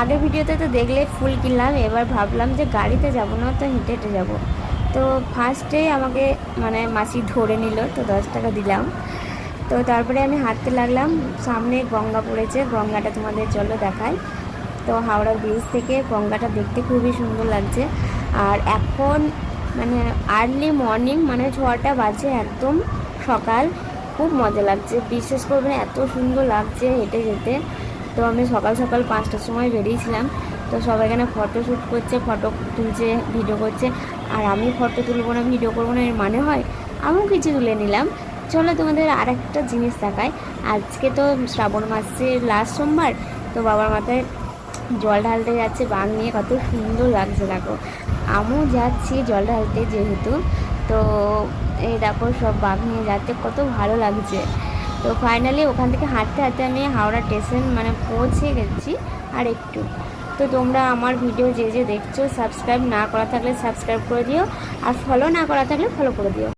আগের ভিডিওতে তো দেখলে ফুল কিনলাম, এবার ভাবলাম যে গাড়িতে যাব না, তো হেঁটে হেঁটে যাবো। তো ফার্স্টেই আমাকে মানে মাসি ধরে নিল, তো 10 টাকা দিলাম। তো তারপরে আমি হাঁটতে লাগলাম, সামনে গঙ্গা পড়েছে, গঙ্গাটা তোমাদের চলো দেখায়। তো হাওড়া ব্রিজ থেকে গঙ্গাটা দেখতে খুবই সুন্দর লাগছে। আর এখন মানে আর্লি মর্নিং, মানে 6টা বাজে, একদম সকাল, খুব মজা লাগছে, বিশ্বাস করবেন এত সুন্দর লাগছে হেঁটে যেতে। তো আমি সকাল সকাল 5টার সময় বেরিয়েছিলাম। তো সবাই এখানে ফটো শ্যুট করছে, ফটো তুলছে, ভিডিও করছে। আর আমি ফটো তুলবো না, ভিডিও করবো না, এর মানে হয়? আমিও কিছু তুলে নিলাম। চলো তোমাদের আর একটা জিনিস দেখায়। আজকে তো শ্রাবণ মাসের লাস্ট সোমবার, তো বাবার মাথায় জল ঢালতে যাচ্ছে বাঁক নিয়ে, কত সুন্দর লাগছে দেখো। আমিও যাচ্ছি জল ঢালতে যেহেতু। তো এই দেখো সব বাঁক নিয়ে যাচ্ছে, কত ভালো লাগছে। তো ফাইনালি ওখান থেকে হাঁটতে হাঁটতে আমি হাওড়া স্টেশন মানে পৌঁছে গেছি আর একটু। তো তোমরা আমার ভিডিও যে যে দেখছো, সাবস্ক্রাইব না করা থাকলে সাবস্ক্রাইব করে দিও, আর ফলো না করা থাকলে ফলো করে দিও।